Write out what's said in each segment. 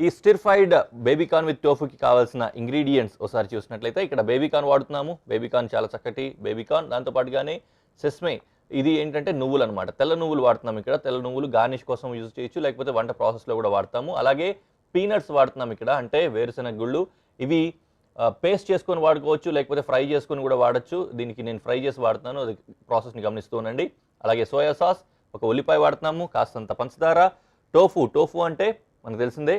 ఈ stir fried baby corn with టోఫుకి కావాల్సిన ingredients ఒకసారి చూసినట్లయితే ఇక్కడ బేబీకార్న్ వాడుతున్నాము. బేబీకార్న్ చాలా చక్కటి బేబీకార్న్. దాంతోపాటుగానే సెస్మే, ఇది ఏంటంటే నువ్వులు అనమాట. తెల్ల నువ్వులు వాడుతున్నాం ఇక్కడ. తెల్ల నువ్వులు గార్నిష్ కోసం యూజ్ చేయొచ్చు, లేకపోతే వంట ప్రాసెస్లో కూడా వాడతాము. అలాగే పీనట్స్ వాడుతున్నాం ఇక్కడ, అంటే వేరుశెనగ గుళ్ళు. ఇవి పేస్ట్ చేసుకొని వాడుకోవచ్చు, లేకపోతే ఫ్రై చేసుకొని కూడా వాడచ్చు. దీనికి నేను ఫ్రై చేసి వాడుతున్నాను, అది ప్రాసెస్ని గమనిస్తూ ఉండండి. అలాగే సోయా సాస్, ఒక ఉల్లిపాయ వాడుతున్నాము, కాస్తంత పంచదార. టోఫు అంటే మనకు తెలిసిందే,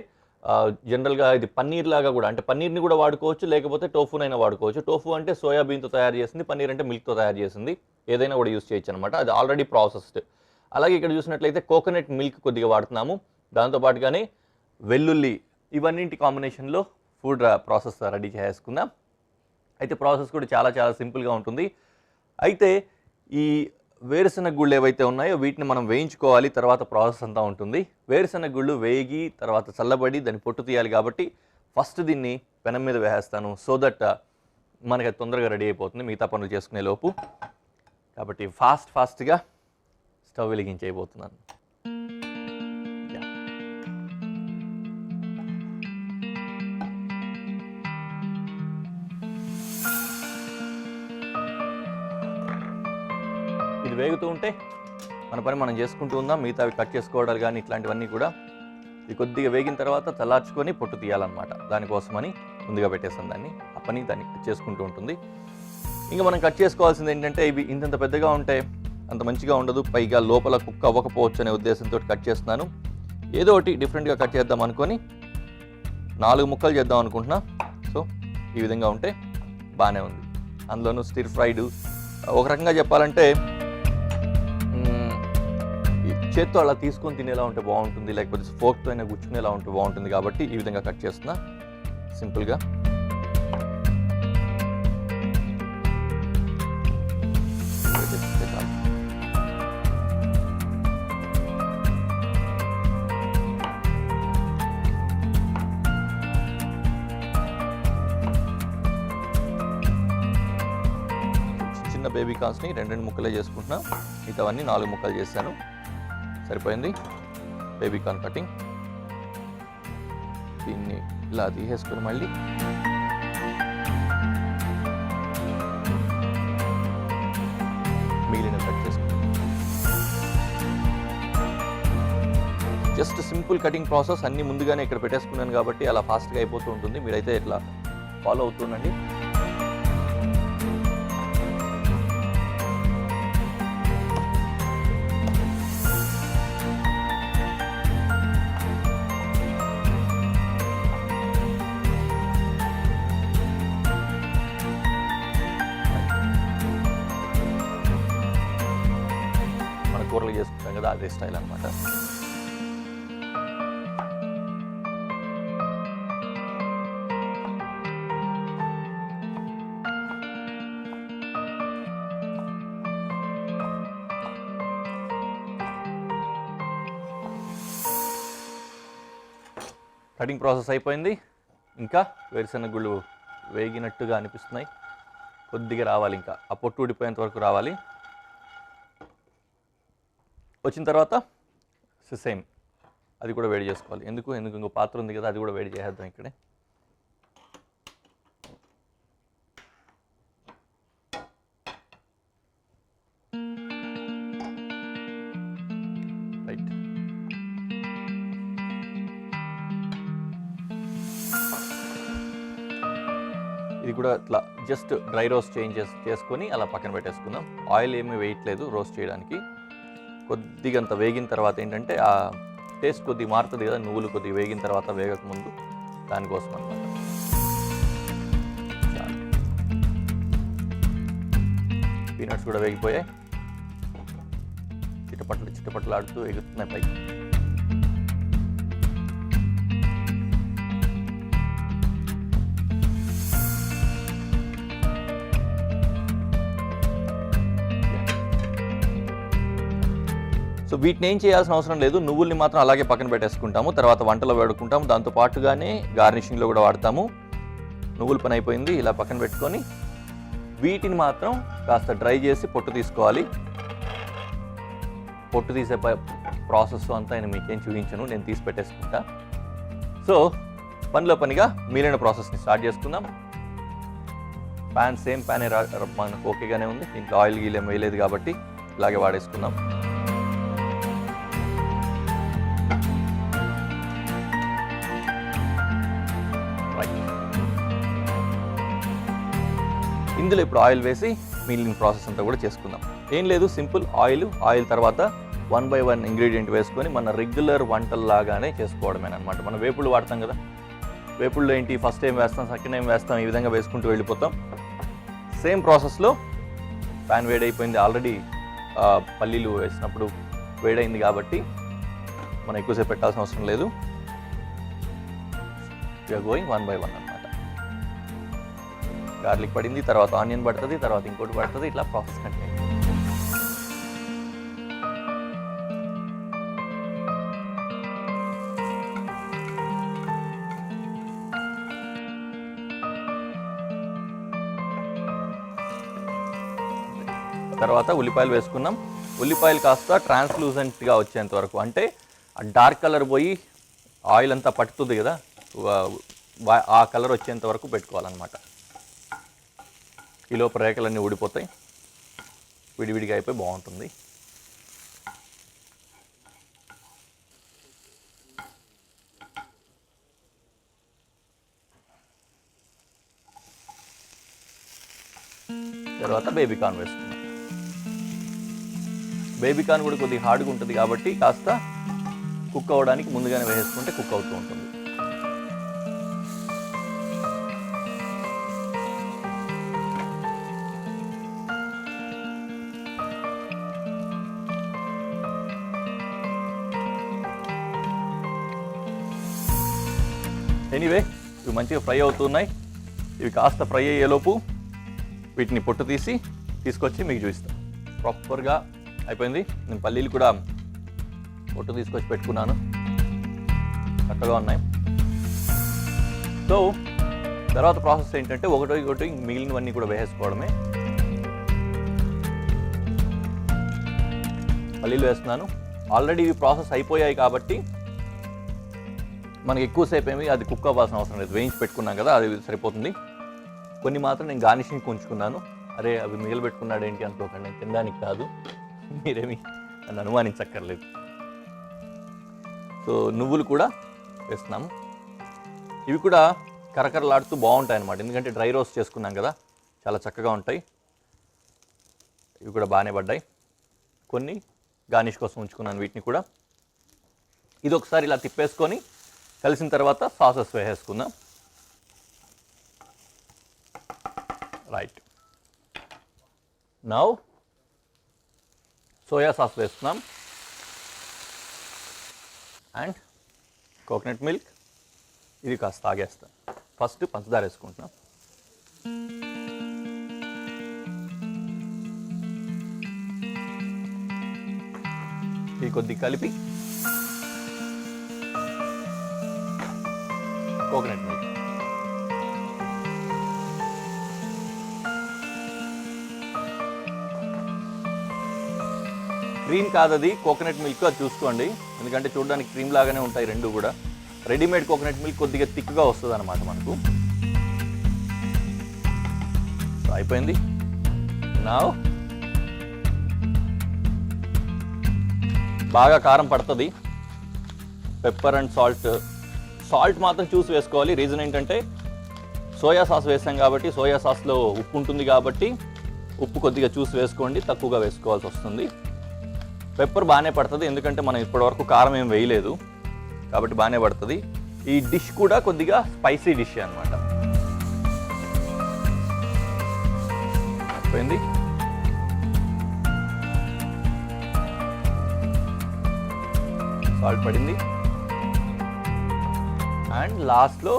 జనరల్గా ఇది పన్నీర్ లాగా కూడా, అంటే పన్నీర్ని కూడా వాడుకోవచ్చు, లేకపోతే టోఫునైనా వాడుకోవచ్చు. టోఫు అంటే సోయాబీన్తో తయారు చేసింది, పన్నీర్ అంటే మిల్క్తో తయారు చేసింది. ఏదైనా కూడా యూజ్ చేయొచ్చు అనమాట, అది ఆల్రెడీ ప్రాసెస్డ్. అలాగే ఇక్కడ చూసినట్లయితే కోకోనట్ మిల్క్ కొద్దిగా వాడుతున్నాము. దాంతోపాటుగానే వెల్లుల్లి, ఇవన్నింటి కాంబినేషన్లో ఫుడ్ ప్రాసెస్ రెడీ చేసుకుందాం. అయితే ప్రాసెస్ కూడా చాలా చాలా సింపుల్గా ఉంటుంది. అయితే ఈ వేరుశెనగ గుళ్ళు ఏవైతే ఉన్నాయో వీటిని మనం వేయించుకోవాలి, తర్వాత ప్రాసెస్ అంతా ఉంటుంది. వేరుశెనగ గుళ్ళు వేగి తర్వాత చల్లబడి దాన్ని పొట్టు తీయాలి కాబట్టి ఫస్ట్ దీన్ని పెనం మీద వేసేస్తాను, సో దట్ మనకి అది తొందరగా రెడీ అయిపోతుంది మిగతా పనులు చేసుకునే లోపు. కాబట్టి ఫాస్ట్గా స్టవ్ వెలిగించేయబోతున్నాను. ఇది వేగుతూ ఉంటే మన పని మనం చేసుకుంటూ ఉందాం. మిగతావి కట్ చేసుకోవడాలు కానీ ఇట్లాంటివన్నీ కూడా ఇది కొద్దిగా వేగిన తర్వాత చల్లార్చుకొని పొట్టు తీయాలన్నమాట. దానికోసమని ముందుగా పెట్టేస్తాం దాన్ని. ఆ పని దాన్ని కట్ చేసుకుంటూ ఉంటుంది. ఇంకా మనం కట్ చేసుకోవాల్సింది ఏంటంటే, ఇవి ఇంత పెద్దగా ఉంటే అంత మంచిగా ఉండదు, పైగా లోపల కుక్ అవ్వకపోవచ్చు అనే ఉద్దేశంతో కట్ చేస్తున్నాను. ఏదో ఒకటి డిఫరెంట్గా కట్ చేద్దాం అనుకొని 4 ముక్కలు చేద్దాం అనుకుంటున్నా. సో ఈ విధంగా ఉంటే బాగానే ఉంది. అందులోనూ స్టిర్ ఫ్రైడ్, ఒక రకంగా చెప్పాలంటే చేత్తో అలా తీసుకొని తినేలా ఉంటే బాగుంటుంది, లేకపోతే ఫోర్క్తో అయినా గుచ్చుకునేలా ఉంటే బాగుంటుంది. కాబట్టి ఈ విధంగా కట్ చేస్తున్నా సింపుల్గా. చిన్న బేబీ కార్న్స్ని 2 ముక్కలే చేసుకుంటున్నా, మిగతావన్నీ 4 ముక్కలు చేశాను. సరిపోయింది బేబీ కార్న్ కటింగ్. దీన్ని ఇలా తీసేసుకుని మళ్ళీ మిగిలిన కట్ చేసుకుని, జస్ట్ సింపుల్ కటింగ్ ప్రాసెస్. అన్ని ముందుగానే ఇక్కడ పెట్టేసుకున్నాను కాబట్టి అలా ఫాస్ట్గా అయిపోతూ ఉంటుంది. మీరైతే ఇట్లా ఫాలో అవుతుండండి. కూరలు చేసుకుంటాం కదా, అదే స్టైల్ అనమాట. కటింగ్ ప్రాసెస్ అయిపోయింది. ఇంకా వేరుశెనగ గుళ్ళు వేగినట్టుగా అనిపిస్తున్నాయి. కొద్దిగా రావాలి, ఇంకా ఆ పొట్టు ఊడిపోయేంత వరకు రావాలి. వచ్చిన తర్వాత సేమ్ అది కూడా వేడి చేసుకోవాలి. ఎందుకు ఇంకో పాత్ర ఉంది కదా, అది కూడా వేడి చేసేద్దాం ఇక్కడే. రైట్, ఇది కూడా ఇట్లా జస్ట్ డ్రై రోస్ట్ చేసుకొని అలా పక్కన పెట్టేసుకుందాం. ఆయిల్ ఏమీ వేయట్లేదు రోస్ట్ చేయడానికి. కొద్దిగా అంత వేగిన తర్వాత ఏంటంటే ఆ టేస్ట్ కొద్దిగా మారుతుంది కదా, నువ్వులు కొద్దిగా వేగిన తర్వాత వేగకముందు, దానికోసం అనమాట. పీనట్స్ కూడా వేగిపోయాయి, చిట్టపట్లు ఆడుతూ ఎగుతున్నాయి పైకి. సో వీటిని ఏం చేయాల్సిన అవసరం లేదు, నువ్వుల్ని మాత్రం అలాగే పక్కన పెట్టేసుకుంటాము, తర్వాత వంటలో వాడుకుంటాము. దాంతో పాటుగానే గార్నిషింగ్లో కూడా వాడతాము. నువ్వుల పని అయిపోయింది, ఇలా పక్కన పెట్టుకొని వీటిని మాత్రం కాస్త డ్రై చేసి పొట్టు తీసుకోవాలి. పొట్టు తీసే ప్రాసెస్ అంతా నేను మీకేం చూపించను, నేను తీసి పెట్టేసుకుంటా. సో పనిలో పనిగా మిగిలిన ప్రాసెస్ని స్టార్ట్ చేసుకుందాం. ప్యాన్ సేమ్ ప్యానే మనకు ఓకేగానే ఉంది, దీంట్లో ఆయిల్ గీలేం వేయలేదు కాబట్టి ఇలాగే వాడేసుకుందాం. ఇందులో ఇప్పుడు ఆయిల్ వేసి మిగిలిన ప్రాసెస్ అంతా కూడా చేసుకుందాం. ఏం లేదు, సింపుల్ ఆయిల్ తర్వాత 1 by 1 ఇంగ్రీడియంట్ వేసుకొని మన రెగ్యులర్ వంటల్లాగానే చేసుకోవడమేనమాట. మనం వేపుళ్ళు వాడతాం కదా, వేపుళ్ళు ఏంటి, ఫస్ట్ టైం వేస్తాం, సెకండ్ టైం వేస్తాం, ఈ విధంగా వేసుకుంటూ వెళ్ళిపోతాం. సేమ్ ప్రాసెస్లో ప్యాన్ వేడైపోయింది, ఆల్రెడీ పల్లీలు వేసినప్పుడు వేడైంది కాబట్టి మనం ఎక్కువసేపు పెట్టాల్సిన అవసరం లేదు. వీఆర్ గోయింగ్ 1 by 1 అనమాట. గార్లిక్ పడింది, తర్వాత ఆనియన్ పడుతుంది, తర్వాత ఇంకోటి పడుతుంది, ఇట్లా ప్రాసెస్ కంటిన్యూ. తర్వాత ఉల్లిపాయలు వేసుకున్నాం. ఉల్లిపాయలు కాస్త ట్రాన్స్లూజెంట్గా వచ్చేంత వరకు, అంటే డార్క్ కలర్ పోయి ఆయిల్ అంతా పట్టుతుంది కదా, ఆ కలర్ వచ్చేంత వరకు పెట్టుకోవాలన్నమాట. ఈ లోపు రేఖలన్నీ ఊడిపోతాయి, విడివిడిగా అయిపోయి బాగుంటుంది. తర్వాత బేబీకార్న్ వేసుకున్నాం. బేబీకార్న్ కూడా కొద్దిగా హార్డ్గా ఉంటుంది కాబట్టి కాస్త కుక్ అవ్వడానికి ముందుగానే వేసుకుంటే కుక్ అవుతూ ఉంటుంది. ఎనీవే ఇవి మంచిగా ఫ్రై అవుతున్నాయి. ఇవి కాస్త ఫ్రై అయ్యేలోపు వీటిని పొట్టు తీసుకొచ్చి మీకు చూపిస్తాను. ప్రాపర్గా అయిపోయింది. నేను పల్లీలు కూడా పొట్టు తీసుకొచ్చి పెట్టుకున్నాను, చక్కగా ఉన్నాయి. సో తర్వాత ప్రాసెస్ ఏంటంటే ఒకటి మిగిలినవన్నీ కూడా వేసేసుకోవడమే. పల్లీలు వేస్తున్నాను. ఆల్రెడీ ఇవి ప్రాసెస్ అయిపోయాయి కాబట్టి మనకి ఎక్కువసేపు ఏమి అది కుక్ అవ్వాల్సిన అవసరం లేదు, వేయించి పెట్టుకున్నాం కదా, అది సరిపోతుంది. కొన్ని మాత్రం నేను గార్నిషింగ్ ఉంచుకున్నాను. అరే అవి మిగిలిపెట్టుకున్నాడు ఏంటి అనుకోకండి, నేను తినడానికి కాదు, మీరేమి నన్ను అనుమానించక్కర్లేదు. సో నువ్వులు కూడా వేస్తున్నాము. ఇవి కూడా కరకరలాడుతూ బాగుంటాయి అన్నమాట, ఎందుకంటే డ్రై రోస్ట్ చేసుకున్నాం కదా, చాలా చక్కగా ఉంటాయి. ఇవి కూడా బాగానే పడ్డాయి. కొన్ని గార్నిష్ కోసం ఉంచుకున్నాను వీటిని కూడా. ఇది ఒకసారి ఇలా తిప్పేసుకొని కలిసిన తర్వాత సాసెస్ వేసేసుకుందాం. రైట్, నౌ సోయా సాస్ వేస్తున్నాం అండ్ కోకోనట్ మిల్క్. ఇది కాస్త తాగేస్తాం. ఫస్ట్ పంచదార వేసుకుంటున్నాం. ఇది కొద్దిగా కలిపి కోకోనట్ మిల్క్. క్రీమ్ కాదది, కోకోనట్ మిల్క్, అది చూసుకోండి, ఎందుకంటే చూడడానికి క్రీమ్ లాగానే ఉంటాయి రెండు కూడా. రెడీమేడ్ కోకోనట్ మిల్క్ కొద్దిగా థిక్గా వస్తుంది అనమాట మనకు. అయిపోయింది. నా బాగా కారం పడుతుంది. పెప్పర్ అండ్ సాల్ట్ మాత్రం చూసి వేసుకోవాలి. రీజన్ ఏంటంటే సోయా సాస్ వేసాం కాబట్టి, సోయా సాస్లో ఉప్పు ఉంటుంది కాబట్టి ఉప్పు కొద్దిగా చూసి వేసుకోండి, తక్కువగా వేసుకోవాల్సి వస్తుంది. పెప్పర్ బాగానే పడుతుంది, ఎందుకంటే మనం ఇప్పటివరకు కారం ఏం వేయలేదు కాబట్టి బాగానే పడుతుంది. ఈ డిష్ కూడా కొద్దిగా స్పైసీ డిష్ అన్నమాట. అయిపోయింది. సాల్ట్ పడింది. అండ్ లాస్ట్లో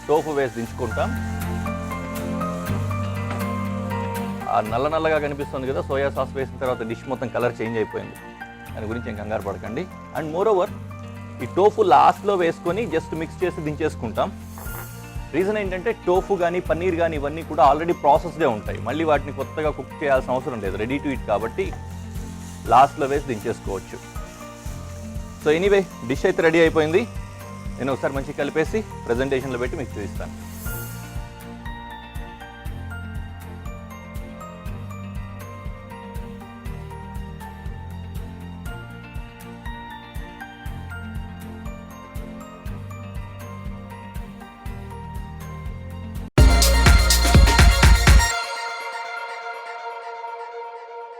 టోఫు వేసి దించుకుంటాం. ఆ నల్లగా కనిపిస్తుంది కదా, సోయా సాస్ వేసిన తర్వాత డిష్ మొత్తం కలర్ చేంజ్ అయిపోయింది. దాని గురించి ఏం కంగారు పడకండి. అండ్ మోర్ ఓవర్ ఈ టోఫు లాస్ట్లో వేసుకొని జస్ట్ మిక్స్ చేసి దించేసుకుంటాం. రీజన్ ఏంటంటే టోఫు కానీ పన్నీర్ కానీ ఇవన్నీ కూడా ఆల్రెడీ ప్రాసెస్డే ఉంటాయి, మళ్ళీ వాటిని కొత్తగా కుక్ చేయాల్సిన అవసరం లేదు, రెడీ టు ఈట్ కాబట్టి లాస్ట్లో వేసి దించేసుకోవచ్చు. సో ఎనీవే డిష్ అయితే రెడీ అయిపోయింది. నేను ఒకసారి మంచిగా కలిపేసి ప్రెజెంటేషన్లో పెట్టి మీకు చూపిస్తాను.